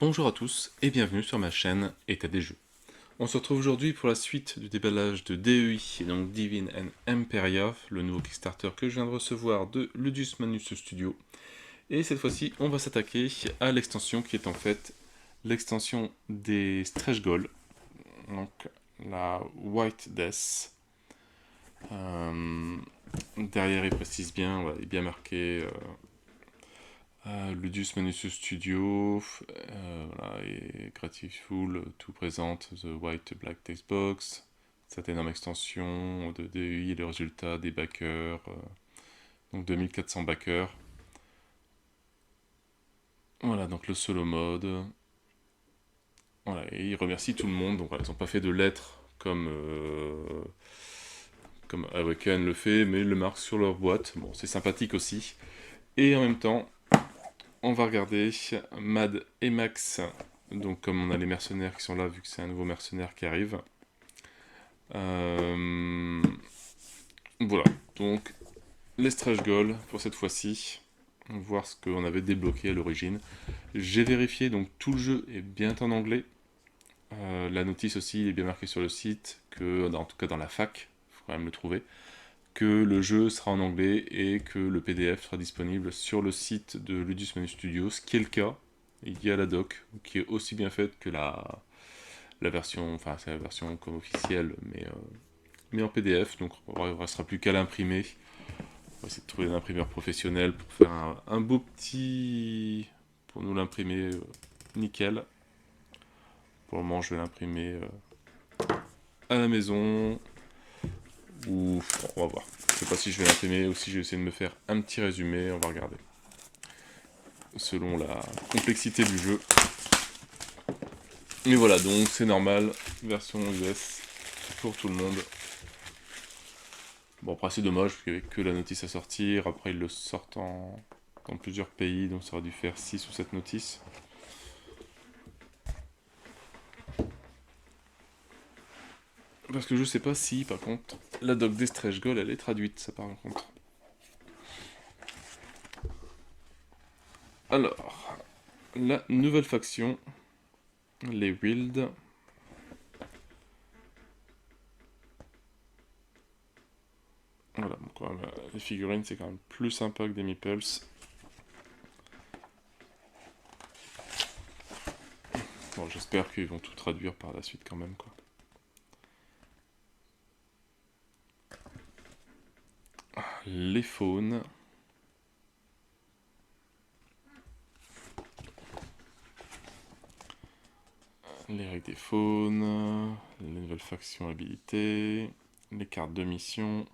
Bonjour à tous et bienvenue sur ma chaîne État des Jeux. On se retrouve aujourd'hui pour la suite du déballage de DEI, et donc Divine and Imperia, le nouveau Kickstarter que je viens de recevoir de Ludus Manus Studio. Et cette fois-ci, on va s'attaquer à l'extension qui est en fait l'extension des Stretch Goals, donc la White Death. Derrière, il précise bien, voilà, il est bien marqué Ludus Manus Studio, voilà, et Grateful to present the White Black Text Box, cette énorme extension de DEI et le résultat des backers, donc 2400 backers. Voilà, donc le solo mode. Voilà, et il remercie tout le monde, donc voilà, ils n'ont pas fait de lettres comme Awaken le fait, mais ils le marquent sur leur boîte. Bon, c'est sympathique aussi. Et en même temps, on va regarder Mad et Max. Donc comme on a les mercenaires qui sont là, vu que c'est un nouveau mercenaire qui arrive. Voilà, donc les stretch goals pour cette fois-ci. On va voir ce qu'on avait débloqué à l'origine. J'ai vérifié, donc tout le jeu est bien en anglais. La notice aussi, il est bien marqué sur le site, que, en tout cas dans la fac, il faut quand même le trouver, que le jeu sera en anglais et que le PDF sera disponible sur le site de Ludus Manu Studio, ce qui est le cas. Il y a la doc, qui est aussi bien faite que la version, enfin c'est la version comme officielle, mais en PDF, donc il ne restera plus qu'à l'imprimer. On va essayer de trouver un imprimeur professionnel pour faire un beau petit... pour nous l'imprimer nickel. Pour le moment, je vais l'imprimer à la maison, ou on va voir. Je sais pas si je vais l'imprimer ou si je vais essayer de me faire un petit résumé, on va regarder. Selon la complexité du jeu. Mais voilà, donc c'est normal, version US pour tout le monde. Bon, après c'est dommage, parce qu'il n'y avait que la notice à sortir, après ils le sortent dans plusieurs pays, donc ça aurait dû faire 6 ou 7 notices. Parce que je sais pas si, par contre, la doc des Stretch Goals, elle est traduite, ça par contre. Alors, la nouvelle faction, les Wild. Voilà, donc les figurines c'est quand même plus sympa que des meeples. Bon, j'espère qu'ils vont tout traduire par la suite quand même, quoi. Les faunes. Les règles des faunes. Les nouvelles factions habilitées. Les cartes de mission.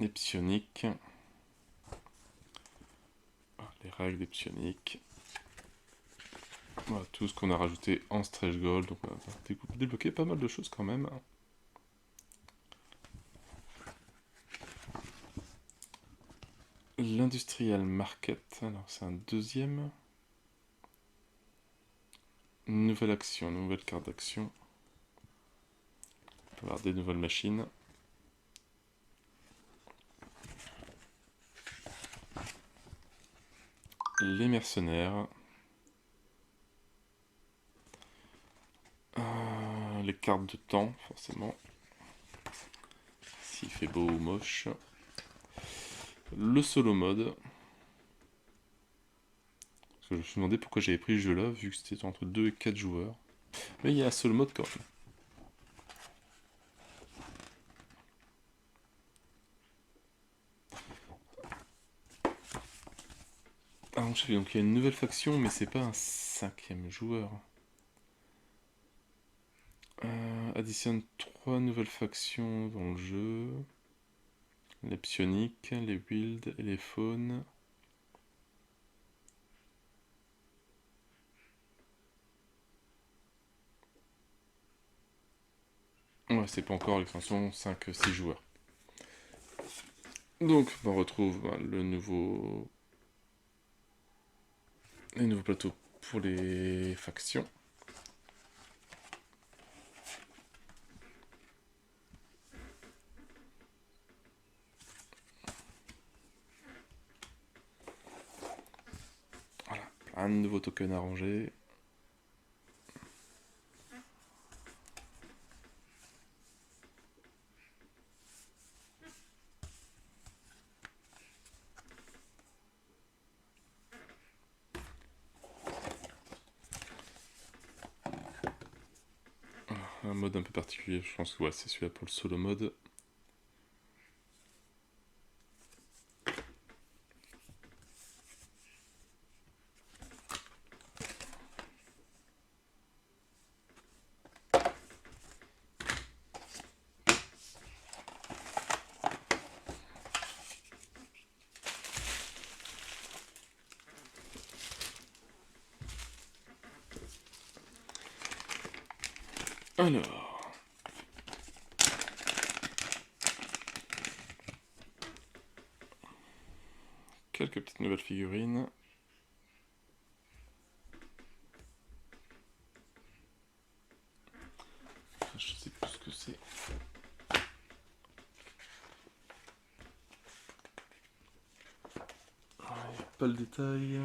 Les psioniques. Les règles des psioniques. Voilà, tout ce qu'on a rajouté en stretch goal. Donc on va débloquer pas mal de choses quand même. L'industrial market. Alors c'est un deuxième. Nouvelle action, nouvelle carte d'action. On peut avoir des nouvelles machines. Les mercenaires. Les cartes de temps, forcément. S'il fait beau ou moche. Le solo mode. Parce que je me suis demandé pourquoi j'avais pris ce jeu là, vu que c'était entre 2 et 4 joueurs. Mais il y a un solo mode quand même. Ah, donc il y a une nouvelle faction, mais c'est pas un 5ème joueur. Additionne 3 nouvelles factions dans le jeu. Les psioniques, les wilds et les faunes. Ouais, c'est pas encore l'extension 5-6 joueurs. Donc, on retrouve les nouveaux plateaux pour les factions. un nouveau token à ranger. Un mode un peu particulier, je pense que ouais, c'est celui-là pour le solo mode. Alors, quelques petites nouvelles figurines. Je sais plus ce que c'est. Pas le détail.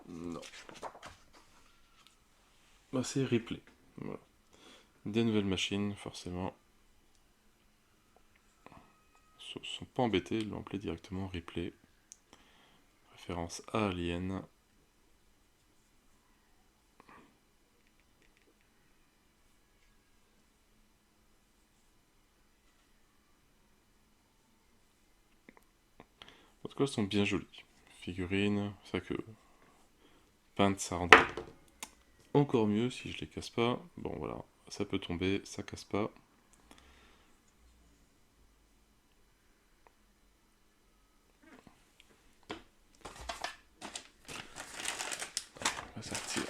Non. Bah, c'est replay. Voilà. Des nouvelles machines, forcément. Ils ne sont pas embêtés, ils l'ont appelé directement replay. Référence à Alien. En tout cas, elles sont bien jolies. Figurines, c'est vrai que peintes, ça rendrait encore mieux si je les casse pas. Bon, voilà, ça peut tomber, ça casse pas. On va sortir.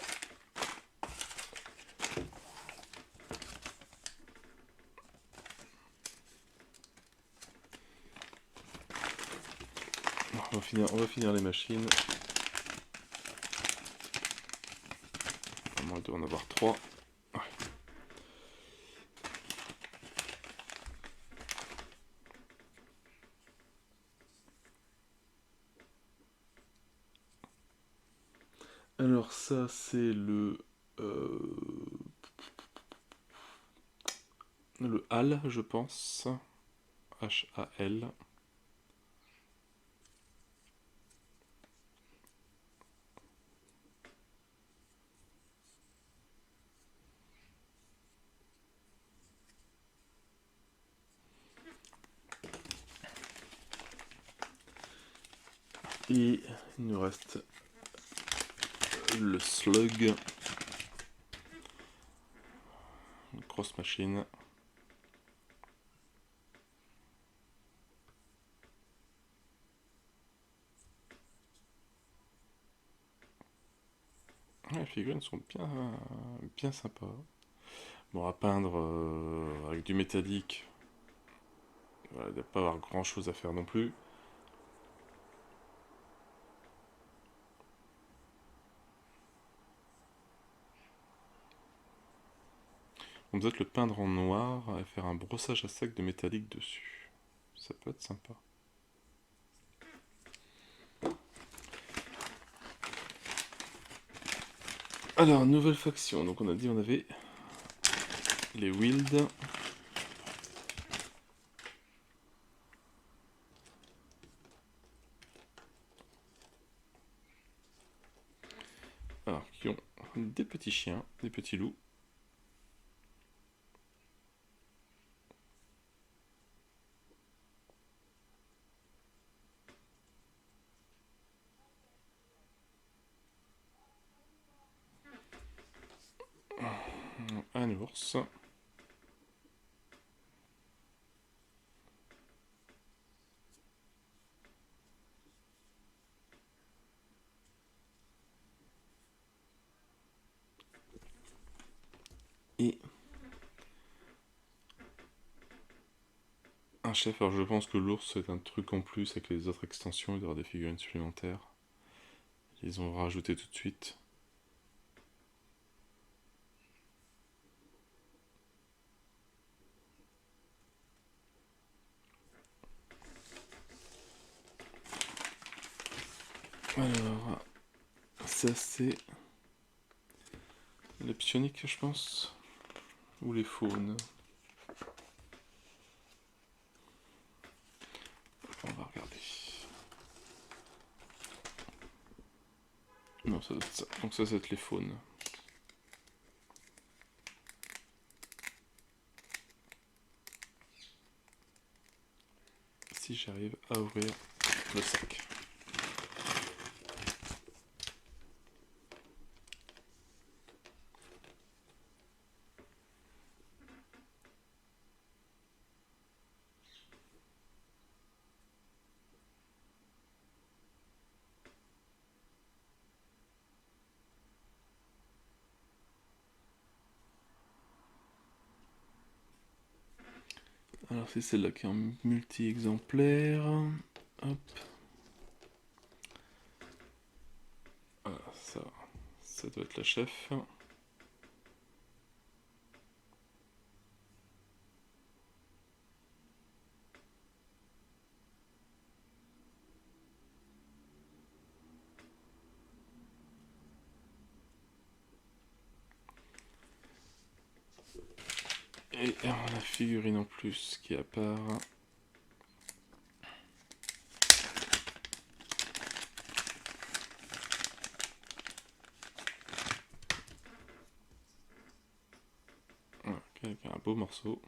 On va finir les machines. Normalement, il doit en avoir 3. Ouais. Alors ça, c'est le HAL, je pense. H-A-L. Et il nous reste le Slug. Une grosse machine. Les figurines sont bien sympas. Bon, à peindre avec du métallique, voilà, il ne doit pas avoir grand chose à faire non plus. On peut peut-être le peindre en noir et faire un brossage à sec de métallique dessus. Ça peut être sympa. Alors, nouvelle faction. Donc on a dit on avait les Wild. Alors, qui ont des petits chiens, des petits loups. Un ours. Et un chef. Alors je pense que l'ours c'est un truc en plus avec les autres extensions, il y aura des figurines supplémentaires. Ils ont rajouté tout de suite. Alors, ça c'est les psioniques, je pense. Ou les faunes. On va regarder. Non, ça doit être ça. Donc ça doit être les faunes. Si j'arrive à ouvrir le sac. Alors c'est celle-là qui est en multi-exemplaire. Hop. Voilà, ça doit être la chef. Et la figurine en plus qui est à part. Voilà, avec un beau morceau.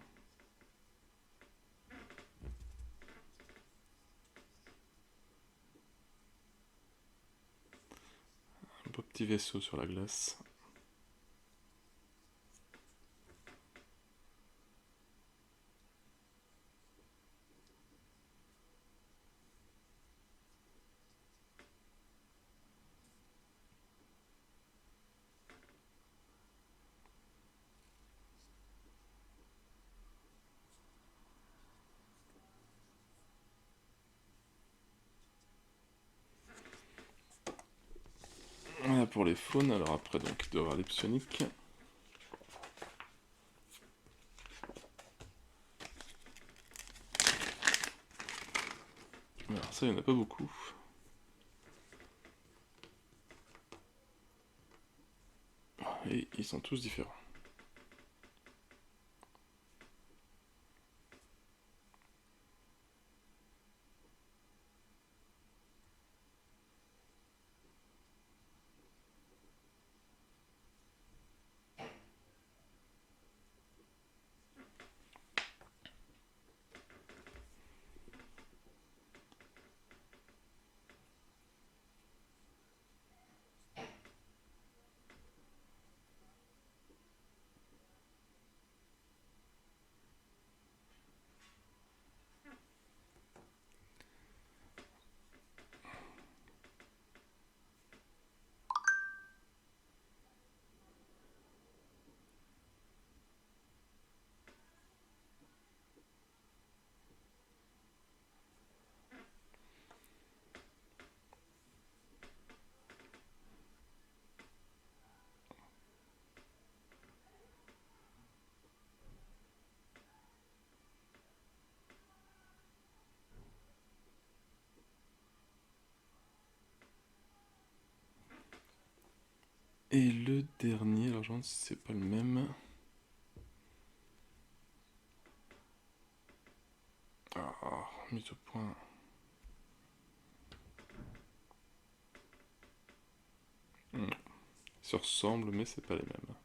Un beau petit vaisseau sur la glace. Voilà pour les faunes. Alors après, donc, il doit y avoir les psioniques. Alors ça, il n'y en a pas beaucoup. Et ils sont tous différents. Et le dernier, alors je me demande si c'est pas le même. Ah, mise au point. Ils se ressemblent, mais c'est pas les mêmes.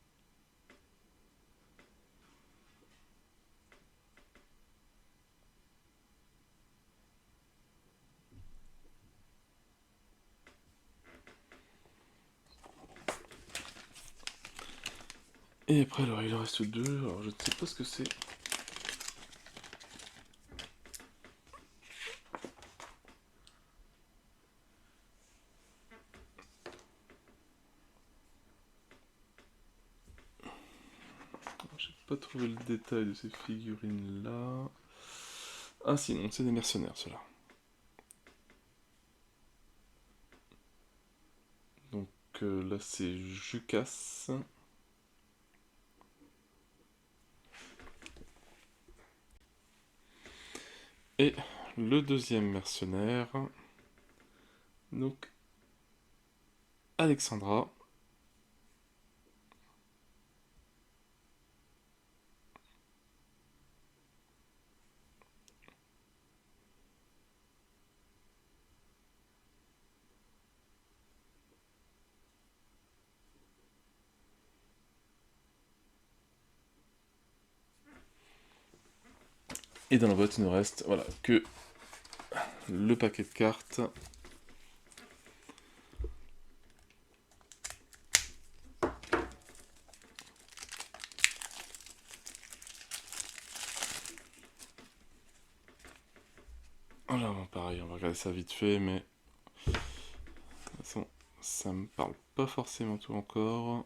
Et après, alors il en reste deux. Alors je ne sais pas ce que c'est. J'ai pas trouvé le détail de ces figurines là. Ah si, non, c'est des mercenaires ceux-là. Donc là c'est Jukas. Et le deuxième mercenaire. Donc Alexandra. Et dans la boîte, il ne reste voilà, que le paquet de cartes. Voilà, bon, pareil, on va regarder ça vite fait, mais de toute façon, ça me parle pas forcément tout encore.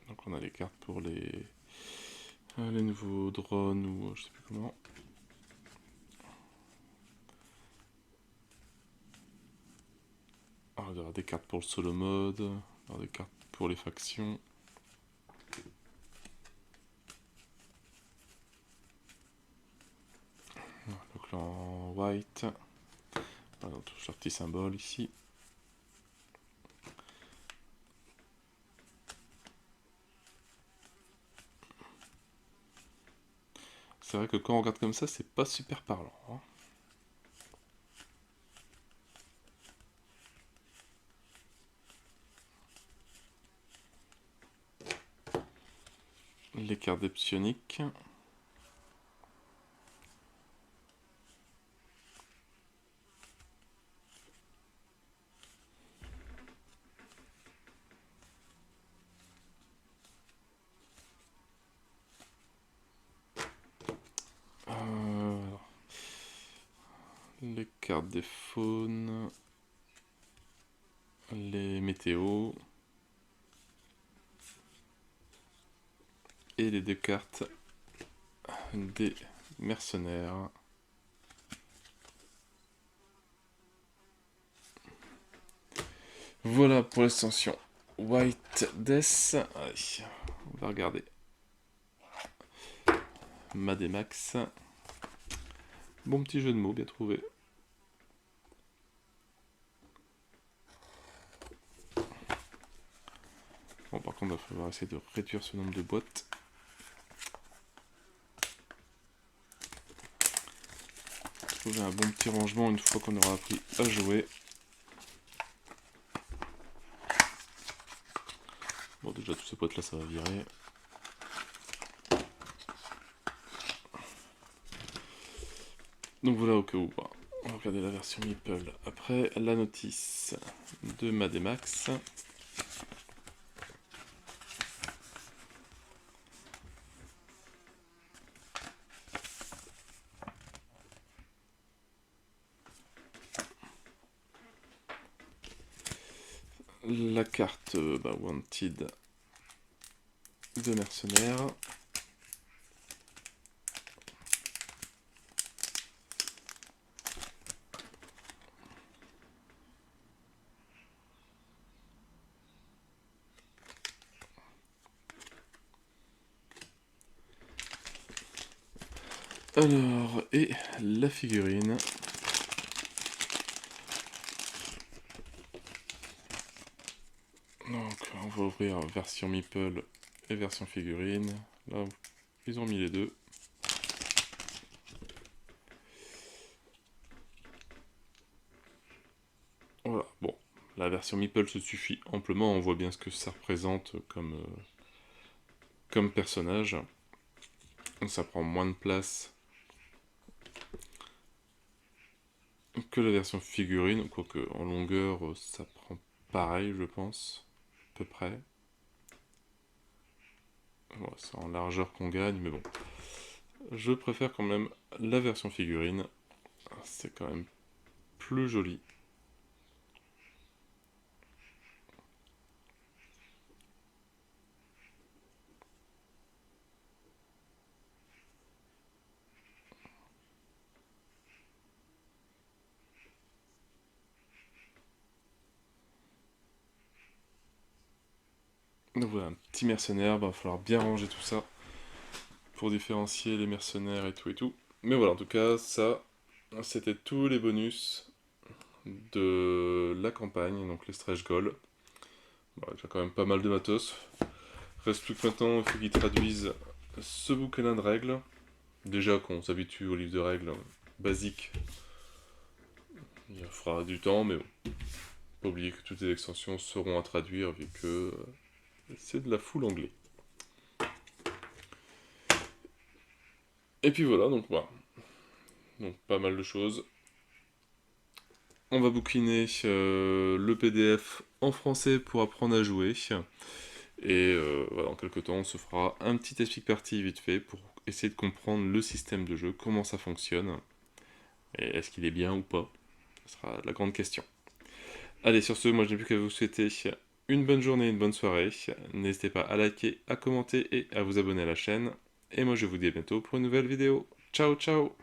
Donc on a les cartes pour les nouveaux drones ou je sais plus comment. Alors, il y aura des cartes pour le solo mode, il y aura des cartes pour les factions. Le clan White. Voilà, on touche leur petit symbole ici. C'est vrai que quand on regarde comme ça, c'est pas super parlant, hein. Les cartes des psioniques. Alors, les cartes des faunes. Les météos. Et les deux cartes des mercenaires. Voilà pour l'extension White Death. Allez, on va regarder. Mademax. Bon petit jeu de mots, bien trouvé. Bon, par contre, il va falloir essayer de réduire ce nombre de boîtes. Trouver un bon petit rangement une fois qu'on aura appris à jouer. Bon, déjà, tous ces boîtes là, ça va virer. Donc voilà, au cas où. On va regarder la version Meeple. Après, la notice de Mademax. La carte Wanted de mercenaires. Alors, et la figurine. Donc, on va ouvrir version Meeple et version figurine. Là, ils ont mis les deux. Voilà, bon. La version Meeple se suffit amplement. On voit bien ce que ça représente comme personnage. Ça prend moins de place que la version figurine, quoique en longueur ça prend pareil je pense, à peu près. Bon, c'est en largeur qu'on gagne, mais bon. Je préfère quand même la version figurine, c'est quand même plus joli. Donc voilà, un petit mercenaire, va falloir bien ranger tout ça pour différencier les mercenaires et tout et tout. Mais voilà, en tout cas, ça, c'était tous les bonus de la campagne, donc les stretch goals. Bon, il y a quand même pas mal de matos. Reste plus que maintenant, il faut qu'ils traduisent ce bouquin de règles. Déjà qu'on s'habitue au livre de règles basique, il faudra du temps, mais bon. Pas oublier que toutes les extensions seront à traduire vu que c'est de la full anglais. Et puis voilà, donc voilà. Donc pas mal de choses. On va bouquiner le PDF en français pour apprendre à jouer. Et voilà, en quelques temps, on se fera un petit explique partie vite fait pour essayer de comprendre le système de jeu, comment ça fonctionne, et est-ce qu'il est bien ou pas. Ce sera la grande question. Allez, sur ce, moi je n'ai plus qu'à vous souhaiter une bonne journée, une bonne soirée. N'hésitez pas à liker, à commenter et à vous abonner à la chaîne. Et moi je vous dis à bientôt pour une nouvelle vidéo. Ciao ciao!